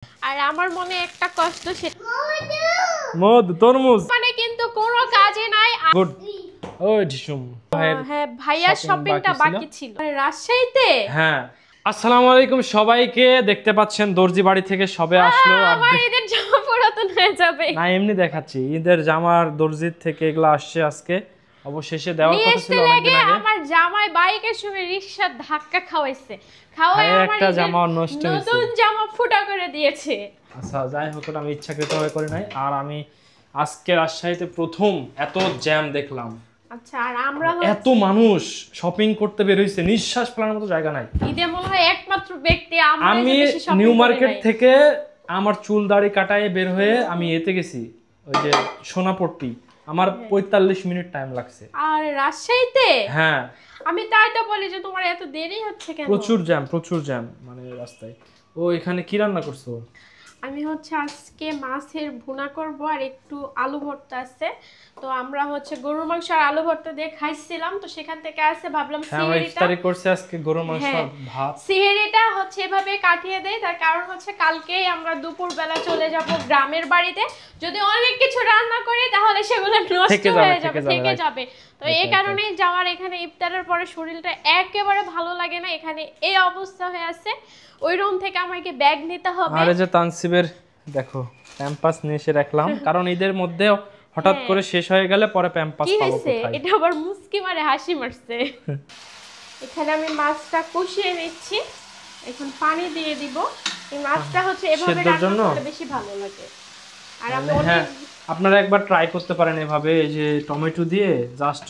আর আমার মনে একটা কষ্ট মধু তরমুজ মানে কিন্তু কোনো কাজে নাই। গুড ওই ঢিসুম হ্যাঁ ভাইয়ার শপিংটা বাকি ছিল রাজশাহীতে। হ্যাঁ আসসালামু আলাইকুম সবাইকে, দেখতে পাচ্ছেন দর্জি বাড়ি থেকে সবে আসলো। আর আমার ঈদের জামা পুরাতন হয়ে যাবে না এমনি দেখাচ্ছি, ঈদের জামার দর্জির থেকে এগুলো আসছে আজকে, অবশেষে দেওয়ার কথা ছিল অনেকদিন আগে। আমার জামাই বাইকের সময় রিকশার ধাক্কা খাওয়াইছে, খাওয়াই আমার একটা জামা নষ্ট হয়েছে, নতুন জামা ফুটা করে দিয়েছে। আচ্ছা যাই হোক, আমি ইচ্ছাকৃতভাবে করি নাই। আর আমি আজকে রাজশাহীতে প্রথম এত জ্যাম দেখলাম। আচ্ছা আর আমরা এত মানুষ শপিং করতে বের হইছে, নিঃশ্বাস ফেলার মতো জায়গা নাই। ঈদে মনে হয় একমাত্র ব্যক্তি আমি নিউ মার্কেট থেকে আমার চুল দাড়ি কাটায় বের হয়ে আমি এতে গেছি, ওই যে সোনাপট্টি, আমার 45 মিনিট টাইম লাগছে। আর রাজশাহীতে হ্যাঁ আমি তাই তো বলি যে তোমার এত দেরি হচ্ছে কেন? প্রচুর জ্যাম মানে রাস্তায়। ও এখানে কি রান্না করছো? আমি হচ্ছে আজকে মাছের ভুনা করব আর একটু আলু ভর্তা আছে। তো আমরা হচ্ছে গরুর মাংস আর আলু ভর্তা দিয়ে খাইছিলাম, তো সেখান থেকে আসে ভাবলাম ইফতারি করছে আজকে গরুর মাংস ভাত। সিহেরিটা হচ্ছে এভাবে কাটিয়ে দেই, তার কারণ হচ্ছে কালকেই আমরা দুপুরবেলা চলে যাব গ্রামের বাড়িতে। যদি অনেক কিছু রান্না করি তাহলে সেগুলো নষ্ট হয়ে যাবে, থেকে যাবে। তো এই কারণেই যাওয়ার, এখানে ইফতারের পরে শরীরটা একেবারে ভালো লাগে না, এখানে এই অবস্থা হয়ে আছে। ওই রুম থেকে আমাকে ব্যাগ নিতে হবে। আরে যে তানসিবের দেখো প্যাম্পাস নিয়ে এসে রাখলাম, কারণ ঈদের মধ্যে হঠাৎ করে শেষ হয়ে গেলে পরে প্যাম্পাস পাবো কোথায়। এটা আবার মুস্কি মারে হাসি মারছে। এখানে আমি মাছটা কষিয়ে নিচ্ছি, এখন পানি দিয়ে দিব। এই মাছটা হচ্ছে এভাবে রান্না করলে বেশি ভালো লাগে। আর আমি হ্যাঁ আপনারা একবার ট্রাই করতে পারেন এভাবে, এই যে টমেটো দিয়ে জাস্ট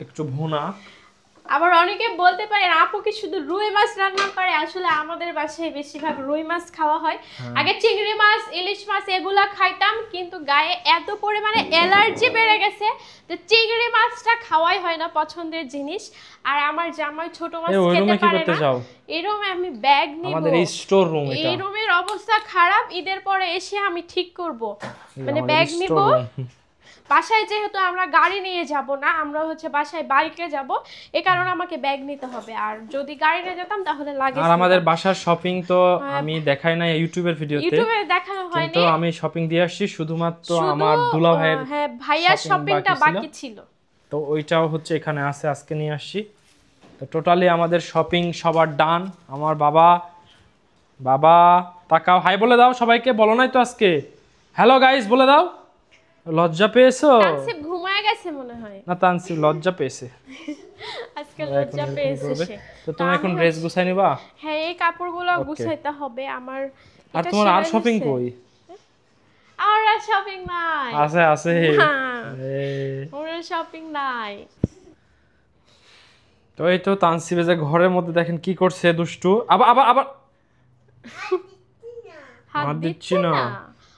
একটু ভুনা। আবার অনেকে বলতে পারেন আপু কি শুধু রুই মাছ রান্না করে? আসলে আমাদের বাসায় বেশিরভাগ রুই মাছ খাওয়া হয়। আগে চিংড়ি মাছ, ইলিশ মাছ এগুলা খাইতাম, কিন্তু গায়ে এত পরিমাণে অ্যালার্জি বেড়ে গেছে যে চিংড়ি মাছটা খাওয়াই হয় না, পছন্দের জিনিস। আর আমার জামাই ছোট মাছ খেতে পারে না। এই রুমে আমি ব্যাগ নিব, আমাদের স্টোর রুম এটা। এই রুমের অবস্থা খারাপ, ঈদের পরে এসে আমি ঠিক করব, মানে ব্যাগ নিব। বাসায় যেহেতু আমরা গাড়ি নিয়ে যাব না, আমরা হচ্ছে বাসায় বাইকে যাব, এই কারণে আমাকে ব্যাগ নিতে হবে। আর যদি গাড়ি নিয়ে যেতাম তাহলে লাগে। আর আমাদের বাসার শপিং তো আমি দেখাই না ইউটিউবের ভিডিওতে, ইউটিউবে দেখানো হয়নি, কিন্তু আমি শপিং দিয়ে আসছি শুধুমাত্র আমার দুলা ভাইয়ের। হ্যাঁ ভাইয়ার শপিংটা বাকি ছিল, তো ওইটাও হচ্ছে এখানে আছে, আজকে নিয়ে আসছি। তো টোটালি আমাদের শপিং সবার ডান। আমার বাবা তাকাও, হাই বলে দাও সবাইকে, বলো নাই তো আজকে হ্যালো গাইস বলে দাও। লজ্জা পেয়েছো? তানসিব ঘুমায় গেছে মনে হয়। না তানসিব লজ্জা পেয়েছে আজকে লজ্জা পেয়েছে সে। তো তুমি এখন ড্রেস গুছাই নিবা? হ্যাঁ এই কাপড়গুলো গুছাইতে হবে আমার। আর তোমার আর শপিং কই? আর শপিং নাই। আছে ওর শপিং নাই। তো এই তো তানসিবে যে ঘরের মধ্যে দেখেন কি করছে দুষ্টু, আবার হাত দিচ্ছি না।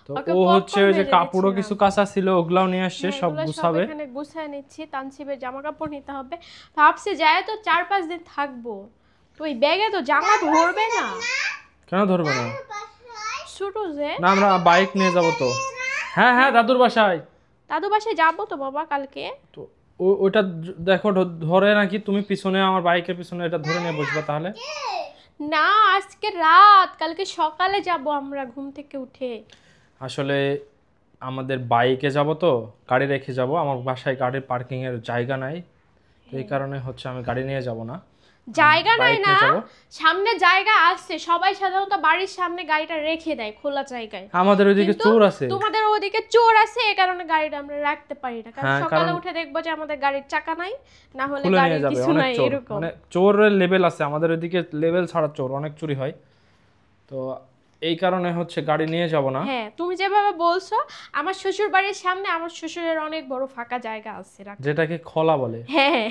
তো ও হচ্ছে ওই যে কাপড়ও কিছু কাঁচা ছিল ওগুলাও নিয়ে আসছে, সব গুছাবে। এখানে গুছায় নিচ্ছি, তানসিবের জামা কাপড় নিতে হবে। ভাবছি যায় তো 4-5 দিন থাকবো, তো ওই ব্যাগে তো জামা ধরবে না। কেন ধরবে না? ছোট যে না আমরা বাইক নিয়ে যাব তো। হ্যাঁ দাদুর বাসায়। দাদু বাসায় যাবো তো বাবা কালকে। তো ওইটা দেখো ধরে নাকি তুমি পিছনে, আমার বাইকের পিছনে এটা ধরে নিয়ে বসবা তাহলে। না আজকে রাত, কালকে সকালে যাব আমরা ঘুম থেকে উঠে। আসলে আমাদের বাইকে যাব তো, গাড়ি রেখে যাব, আমার বাসায় গাড়ির পার্কিং এর জায়গা নাই, তো এই কারণে হচ্ছে আমি গাড়ি নিয়ে যাব না। জায়গা নাই না, সামনে জায়গা আছে, সবাই সাধারণত বাড়ির সামনে গাড়িটা রেখে দেয় খোলা জায়গায়। আমাদের ওইদিকে চোর আছে, তোমাদের ওইদিকে চোর আছে, এই কারণে গাড়িটা আমরা রাখতে পারি না। কারণ সকালে উঠে দেখবো যে আমাদের গাড়ির চাকা নাই, না হলে গাড়ির কিছু নাই, এরকম মানে চোরের লেভেল আছে আমাদের ওইদিকে, লেভেল ছাড়া চোর অনেক চুরি হয়। তো এই কারণে হচ্ছে গাড়ি নিয়ে যাব না। হ্যাঁ তুমি যেভাবে বলছো, আমার শ্বশুর বাড়ির সামনে আমার শ্বশুরের অনেক বড় ফাঁকা জায়গা আছে, যেটাকে খোলা বলে। হ্যাঁ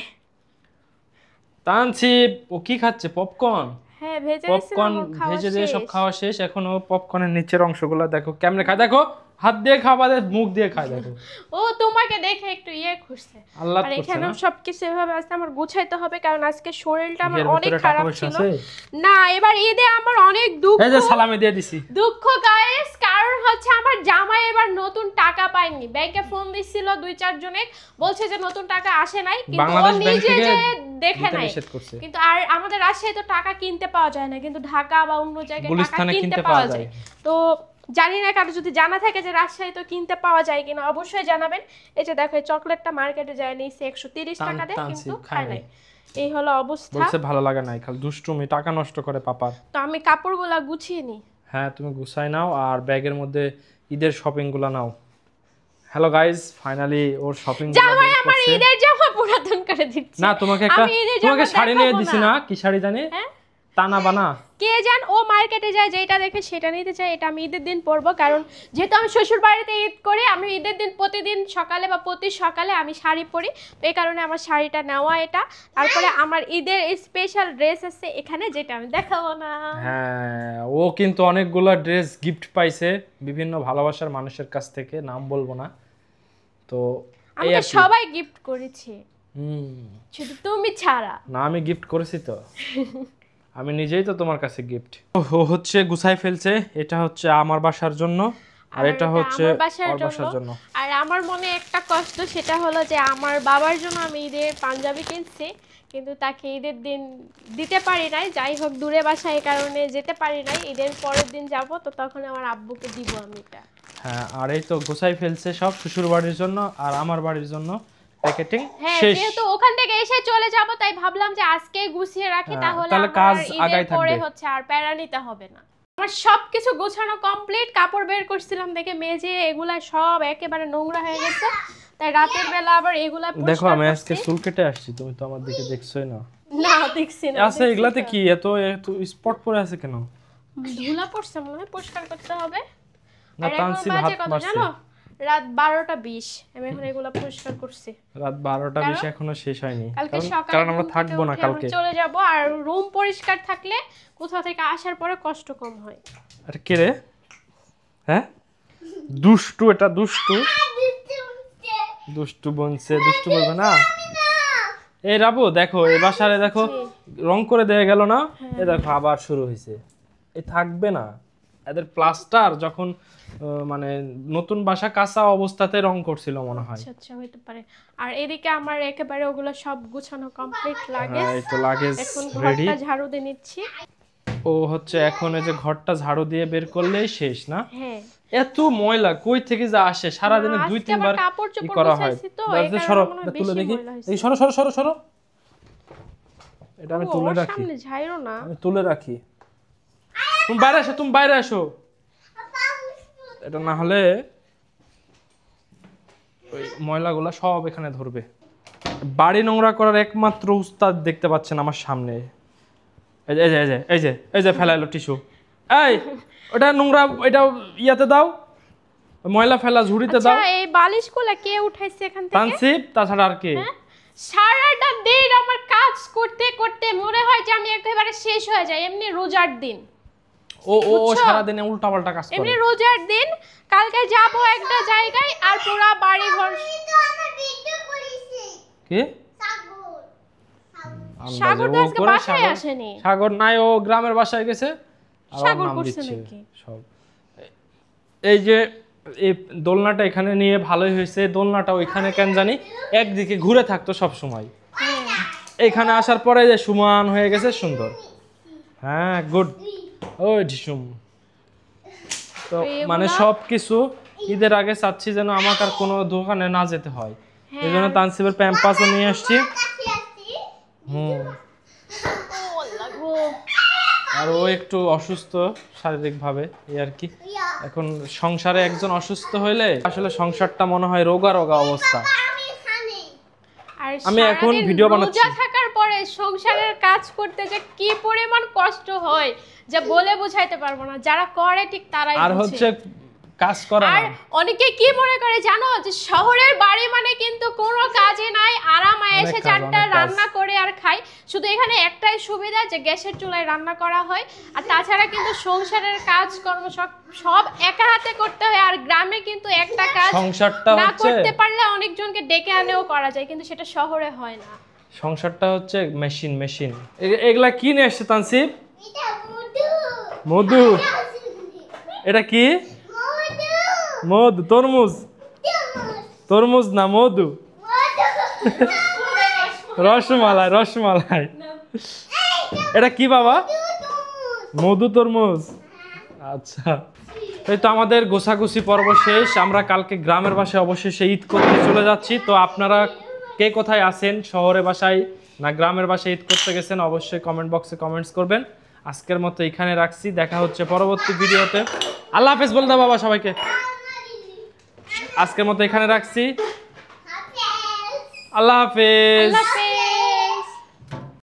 তানসিব ও কি খাচ্ছে? পপকর্ন। হ্যাঁ পপকর্ন ভেজে দিয়ে সব খাওয়া শেষ, এখন ও পপকর্নের নিচের অংশগুলো দেখো কেমনে খায়, দেখো হাত দিয়ে খাওয়া দেয়, মুখ দিয়ে খায়, দেখো। ও তোমাকে দেখে একটু খুঁজছে। আল্লাহ আর এখানে সবকিছু এভাবে আছে, আমার গুছাইতে হবে, কারণ আজকে শরীরটা আমার অনেক খারাপ ছিল। না এবার ঈদে আমার অনেক দুঃখ। এই যে সালামি দিয়ে দিছি। দুঃখ গাইস, কারণ হচ্ছে আমার জামাই এবার নতুন টাকা পায়নি। ব্যাংকে ফোন দিছিল 2-4 জনে, বলছে যে নতুন টাকা আসে নাই, কিন্তু ও নিজে যে দেখে নাই। কিন্তু আর আমাদের রাজশাহীতে তো টাকা কিনতে পাওয়া যায় না, কিন্তু ঢাকা বা অন্য জায়গায় টাকা কিনতে পাওয়া যায়। তো জানি না কারো যদি জানা থাকে যে রাজশাহী তো কিনতে পাওয়া যায় কিনা অবশ্যই জানাবেন। এই যে দেখো এই চকলেটটা মার্কেটে যায় নিয়েছে 130 টাকা দিয়ে, কিন্তু খায় নাই। এই হলো অবস্থা। বলছে ভালো লাগে না, খালি দুষ্টুমি, টাকা নষ্ট করে পাপার। তো আমি কাপড়গুলা গুছিয়ে নিই। হ্যাঁ তুমি গুছাই নাও আর ব্যাগের মধ্যে ঈদের শপিং গুলা নাও। হ্যালো গাইস, ফাইনালি ওর শপিং জামাই আমার ঈদের জামা পুরাতন করে দিচ্ছে। না তোমাকে তোমাকে শাড়ি নিয়ে দিছি না, কি শাড়ি জানি, তানা বানা কে জান। ও মার্কেটে যায় যেটা দেখে সেটা নিতে চাই। এটা আমি ঈদের দিন পরবো, কারণ যেহেতু আমি শ্বশুর বাড়িতে ঈদ করি, আমি ঈদের দিন প্রতিদিন সকালে বা প্রতি সকালে আমি শাড়ি পরি, তো এই কারণে আমার শাড়িটা নেওয়া এটা। তারপরে আমার ঈদের স্পেশাল ড্রেস আছে এখানে, যেটা আমি দেখাবো না। হ্যাঁ ও কিন্তু অনেকগুলো ড্রেস গিফট পাইছে বিভিন্ন ভালোবাসার মানুষের কাছ থেকে, নাম বলবো না। তো আমি তো সবাই গিফট করেছি, হুম শুধু তুমি ছাড়া। না আমি গিফট করেছি তো, আমি নিজেই তো তোমার কাছে গিফট। ও হচ্ছে গুছাই ফেলছে, এটা হচ্ছে আমার বাসার জন্য আর এটা হচ্ছে ওর বাসার জন্য। আর আমার মনে একটা কষ্ট, সেটা হলো যে আমার বাবার জন্য আমি ঈদের পাঞ্জাবি কিনছি, কিন্তু তাকে ঈদের দিন দিতে পারি নাই। যাই হোক দূরে বাসা, এই কারণে যেতে পারি নাই। ঈদের পরের দিন যাব, তো তখন আমার আব্বুকে দিব আমি এটা। হ্যাঁ আর এই তো গুছাই ফেলছে সব শ্বশুর বাড়ির জন্য আর আমার বাড়ির জন্য প্যাকেটিং শেষ। যেহেতু ওখান থেকে এসে চলে যাব, তাই ভাবলাম যে আজকে গুছিয়ে রাখি, তাহলে কাজ আগাই থাকবে, হচ্ছে আর প্যারা নিতে হবে না। আমার সবকিছু গোছানো কমপ্লিট। কাপড় বের করছিলাম দেখে মেজে এগুলা সব একেবারে নোংরা হয়ে গেছে, তাই রাতের বেলা আবার এগুলা পরিষ্কার। দেখো আমি আজকে চুল কেটে আসছি, তুমি তো আমার দিকে দেখছোই না। না দেখছি না। আচ্ছা এগুলাতে কি এত স্পট পড়ে আছে কেন? ধুলা পড়ছে মনে হয়, পরিষ্কার করতে হবে। না তানসিব হাত মারছে। জানো রাত 12টা 20 আমি এখন এগুলা পরিষ্কার করছি। রাত 12টা 20 এখনো শেষ হয়নি, কারণ আমরা থাকবো না কালকে, চলে যাব। আর রুম পরিষ্কার থাকলে কোথা থেকে আসার পরে কষ্ট কম হয়। আরে কে রে? হ্যাঁ দুষ্টু, এটা দুষ্টু, দুষ্টু বনছে, দুষ্টু বলবে না। এই রাবু দেখো এই বাসারে দেখো রং করে দেয়া গেল না, এই দেখো আবার শুরু হয়েছে। এই থাকবে না, এদের প্লাস্টার যখন মানে নতুন বাসা কাঁচা অবস্থাতে রং করছিল মনে হয়। আচ্ছা হইতে পারে। আর এদিকে আমার একেবারে ওগুলো সব গুছানো কমপ্লিট লাগেজ। এই তো লাগেজ এখন রেডি। ঘরটা ঝাড়ু দিয়ে নিচ্ছি। ও হচ্ছে এখন এই যে ঘরটা ঝাড়ু দিয়ে বের করলেই শেষ না? হ্যাঁ। এত ময়লা কই থেকে যা আসে সারাদিনে 2-3 বার কি করা হয়। সরো তুলে দেখি, এই সরো সরো সরো সরো, এটা আমি তুলে রাখি, সামনে ঝাইরো না, আমি তুলে রাখি। তুমি বাইরে আসো, তুমি বাইরে আসো, এটা না হলে ওই ময়লাগুলো সব এখানে ধরবে। বাড়ি নোংরা করার একমাত্র উস্তাদ দেখতে পাচ্ছেন আমার সামনে। এই যে এই যে এই যে এই যে ফেলাইলো টিস্যু, এই ওটা নোংরা, এটা ইয়াতে দাও, ময়লা ফেলা ঝুড়িতে দাও। আচ্ছা এই বালিশগুলো কে উঠাইছে এখান থেকে? তানসিব, তাছাড়া আর কে? সারাটা দিন আমার কাজ করতে করতে মনে হয় যে আমি একেবারে শেষ হয়ে যাই। এমনি রোজার দিন ও সারা দিনে উল্টাপাল্টা কাজ করে। এমনি রোজার দিন কালকে যাব একটা জায়গায় আর পুরো বাড়ি ঘর। কি সাগর তো আজকে বাসায় আসেনি। সাগর নাই, ও গ্রামের বাসায় গেছে। সাগর করছে নাকি সব? এই যে এই দোলনাটা এখানে নিয়ে ভালোই হয়েছে, দোলনাটা ওইখানে কেন জানি একদিকে ঘুরে থাকতো সব সময়, এখানে আসার পরে যে সমান হয়ে গেছে, সুন্দর। হ্যাঁ গুড। ওই ঢিসুম তো মানে সবকিছু ঈদের আগে চাচ্ছি যেন আমাকে আর কোনো দোকানে না যেতে হয়, এই জন্য তানসিবের প্যাম্পাসও নিয়ে আসছি। আর ও একটু অসুস্থ শারীরিকভাবে, এই আর কি। এখন সংসারে একজন অসুস্থ হইলে আসলে সংসারটা মনে হয় রোগা রোগা অবস্থা। আমি এখন ভিডিও বানাচ্ছি, রোজা থাকার পরে সংসারের কাজ করতে যে কি পরিমাণ কষ্ট হয় যা বলে বোঝাইতে পারবো না। যারা করে ঠিক তারাই আর হচ্ছে কাজ করা। আর অনেকে কি মনে করে জানো, যে শহরের বাড়ি মানে কিন্তু কোনো কাজে নাই, আরাম এসে চারটা রান্না করে আর খাই। শুধু এখানে একটাই সুবিধা যে গ্যাসের চুলায় রান্না করা হয়, আর তাছাড়া কিন্তু সংসারের কাজকর্ম সব একা হাতে করতে হয়। আর গ্রামে কিন্তু একটা কাজ সংসারটা না হচ্ছে করতে পারলে অনেকজনকে ডেকে আনেও করা যায়, কিন্তু সেটা শহরে হয় না। সংসারটা হচ্ছে মেশিন মেশিন। এগুলা কি নিয়ে আসছে তানসিব? মধু। এটা কি? মধু। তরমুজ? তরমুজ না মধু, রসমালাই রসমালাই। এটা কি বাবা? মধু তরমুজ। আচ্ছা এই তো আমাদের গোছাগুছি পর্ব শেষ। আমরা কালকে গ্রামের বাসায় অবশেষে ঈদ করতে চলে যাচ্ছি। তো আপনারা কে কোথায় আছেন, শহরে বাসায় না গ্রামের বাসায় ঈদ করতে গেছেন, অবশ্যই কমেন্ট বক্সে কমেন্টস করবেন। আজকের মতো এখানে রাখছি, দেখা হচ্ছে পরবর্তী ভিডিওতে। আল্লাহ হাফেজ বলে দাও বাবা সবাইকে। আজকের মতো এখানে রাখছি, আল্লাহ হাফেজ। আল্লাহ হাফেজ।